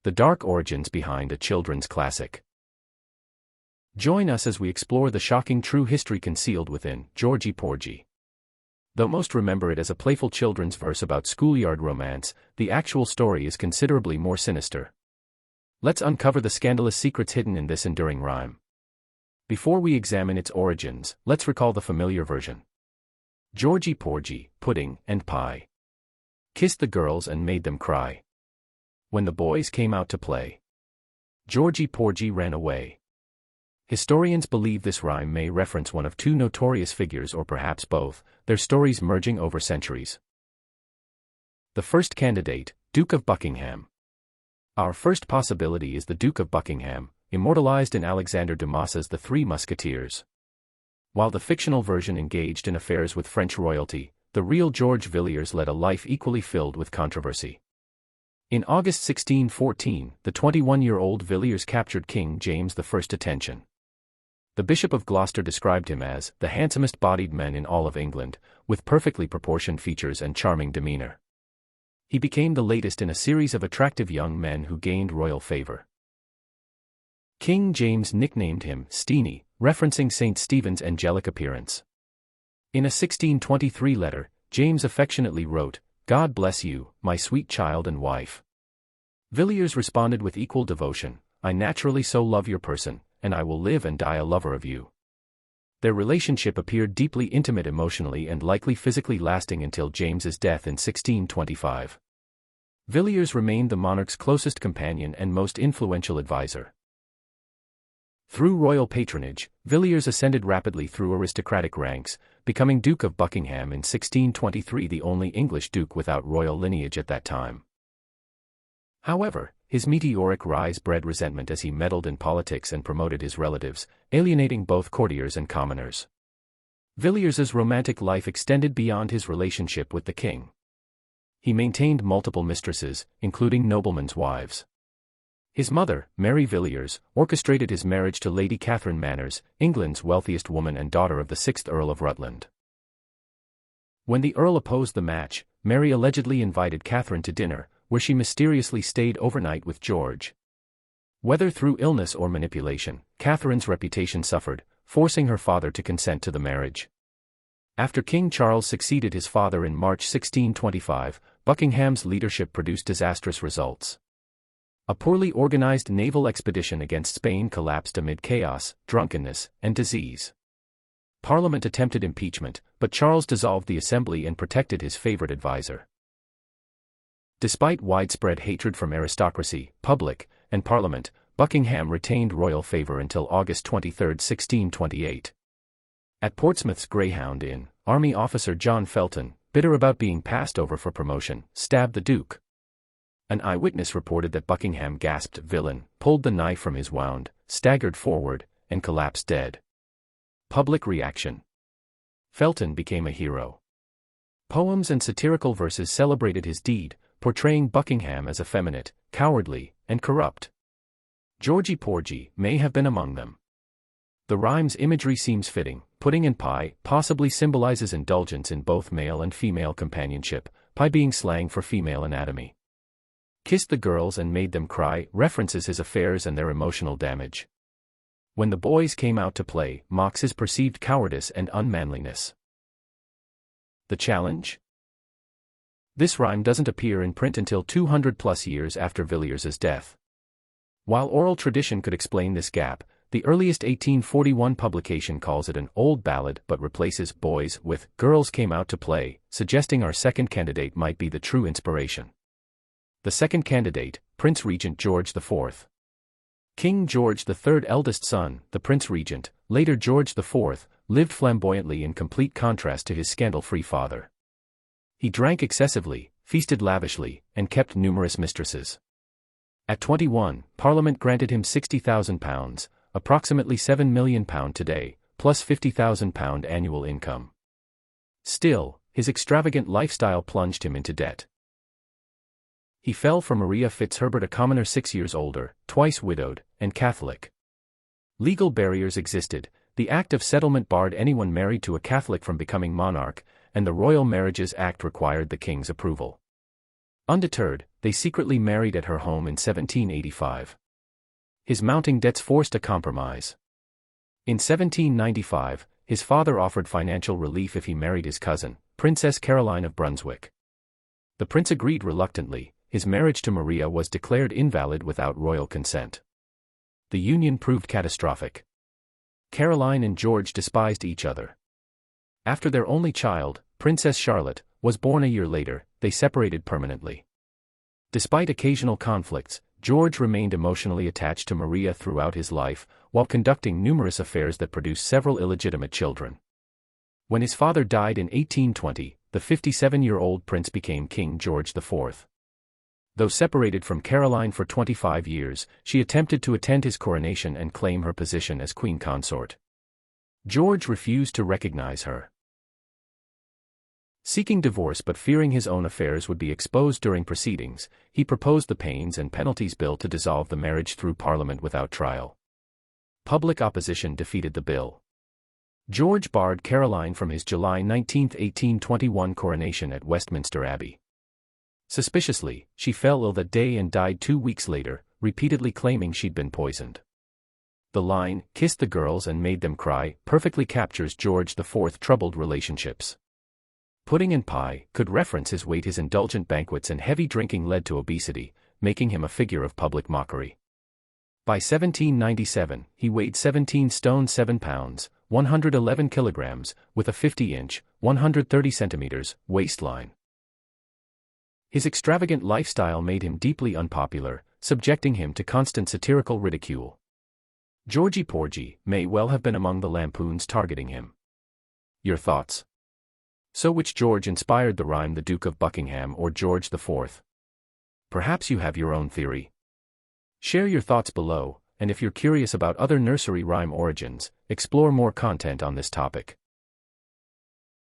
The dark origins behind a children's classic. Join us as we explore the shocking true history concealed within Georgie Porgie. Though most remember it as a playful children's verse about schoolyard romance, the actual story is considerably more sinister. Let's uncover the scandalous secrets hidden in this enduring rhyme. Before we examine its origins, let's recall the familiar version. Georgie Porgie, pudding and pie, kissed the girls and made them cry. When the boys came out to play, Georgie Porgie ran away. Historians believe this rhyme may reference one of two notorious figures or perhaps both, their stories merging over centuries. The first candidate, Duke of Buckingham. Our first possibility is the Duke of Buckingham, immortalized in Alexander Dumas's The Three Musketeers. While the fictional version engaged in affairs with French royalty, the real George Villiers led a life equally filled with controversy. In August 1614, the 21-year-old Villiers captured King James I's attention. The Bishop of Gloucester described him as the handsomest bodied man in all of England, with perfectly proportioned features and charming demeanor. He became the latest in a series of attractive young men who gained royal favor. King James nicknamed him Steenie, referencing St. Stephen's angelic appearance. In a 1623 letter, James affectionately wrote, "God bless you, my sweet child and wife." Villiers responded with equal devotion, "I naturally so love your person, and I will live and die a lover of you." Their relationship appeared deeply intimate emotionally and likely physically lasting until James's death in 1625. Villiers remained the monarch's closest companion and most influential advisor. Through royal patronage, Villiers ascended rapidly through aristocratic ranks, becoming Duke of Buckingham in 1623, the only English duke without royal lineage at that time. However, his meteoric rise bred resentment as he meddled in politics and promoted his relatives, alienating both courtiers and commoners. Villiers's romantic life extended beyond his relationship with the king. He maintained multiple mistresses, including noblemen's wives. His mother, Mary Villiers, orchestrated his marriage to Lady Catherine Manners, England's wealthiest woman and daughter of the 6th Earl of Rutland. When the Earl opposed the match, Mary allegedly invited Catherine to dinner, where she mysteriously stayed overnight with George. Whether through illness or manipulation, Catherine's reputation suffered, forcing her father to consent to the marriage. After King Charles succeeded his father in March 1625, Buckingham's leadership produced disastrous results. A poorly organized naval expedition against Spain collapsed amid chaos, drunkenness, and disease. Parliament attempted impeachment, but Charles dissolved the assembly and protected his favorite advisor. Despite widespread hatred from aristocracy, public, and Parliament, Buckingham retained royal favor until August 23, 1628. At Portsmouth's Greyhound Inn, Army officer John Felton, bitter about being passed over for promotion, stabbed the Duke. An eyewitness reported that Buckingham gasped "villain," pulled the knife from his wound, staggered forward, and collapsed dead. Public reaction. Felton became a hero. Poems and satirical verses celebrated his deed, portraying Buckingham as effeminate, cowardly, and corrupt. Georgie Porgie may have been among them. The rhyme's imagery seems fitting. Pudding and pie possibly symbolizes indulgence in both male and female companionship, pie being slang for female anatomy. Kissed the girls and made them cry references his affairs and their emotional damage. When the boys came out to play mocks his perceived cowardice and unmanliness. The challenge? This rhyme doesn't appear in print until 200+ years after Villiers's death. While oral tradition could explain this gap, the earliest 1841 publication calls it an old ballad but replaces boys with girls came out to play, suggesting our second candidate might be the true inspiration. The second candidate, Prince Regent George IV. King George III's eldest son, the Prince Regent, later George IV, lived flamboyantly in complete contrast to his scandal-free father. He drank excessively, feasted lavishly, and kept numerous mistresses. At 21, Parliament granted him £60,000, approximately £7 million today, plus £50,000 annual income. Still, his extravagant lifestyle plunged him into debt. He fell for Maria Fitzherbert, a commoner 6 years older, twice widowed, and Catholic. Legal barriers existed. The Act of Settlement barred anyone married to a Catholic from becoming monarch, and the Royal Marriages Act required the king's approval. Undeterred, they secretly married at her home in 1785. His mounting debts forced a compromise. In 1795, his father offered financial relief if he married his cousin, Princess Caroline of Brunswick. The prince agreed reluctantly. His marriage to Maria was declared invalid without royal consent. The union proved catastrophic. Caroline and George despised each other. After their only child, Princess Charlotte, was born a year later, they separated permanently. Despite occasional conflicts, George remained emotionally attached to Maria throughout his life, while conducting numerous affairs that produced several illegitimate children. When his father died in 1820, the 57-year-old prince became King George IV. Though separated from Caroline for 25 years, she attempted to attend his coronation and claim her position as queen consort. George refused to recognize her. Seeking divorce but fearing his own affairs would be exposed during proceedings, he proposed the Pains and Penalties Bill to dissolve the marriage through Parliament without trial. Public opposition defeated the bill. George barred Caroline from his July 19, 1821 coronation at Westminster Abbey. Suspiciously, she fell ill that day and died 2 weeks later, repeatedly claiming she'd been poisoned. The line, "kissed the girls and made them cry," perfectly captures George IV's troubled relationships. Pudding and pie could reference his weight. His indulgent banquets and heavy drinking led to obesity, making him a figure of public mockery. By 1797, he weighed 17 stone 7 pounds, 111 kilograms, with a 50-inch, 130 centimeters, waistline. His extravagant lifestyle made him deeply unpopular, subjecting him to constant satirical ridicule. Georgie Porgie may well have been among the lampoons targeting him. Your thoughts? So which George inspired the rhyme the Duke of Buckingham or George IV? Perhaps you have your own theory. Share your thoughts below, and if you're curious about other nursery rhyme origins, explore more content on this topic.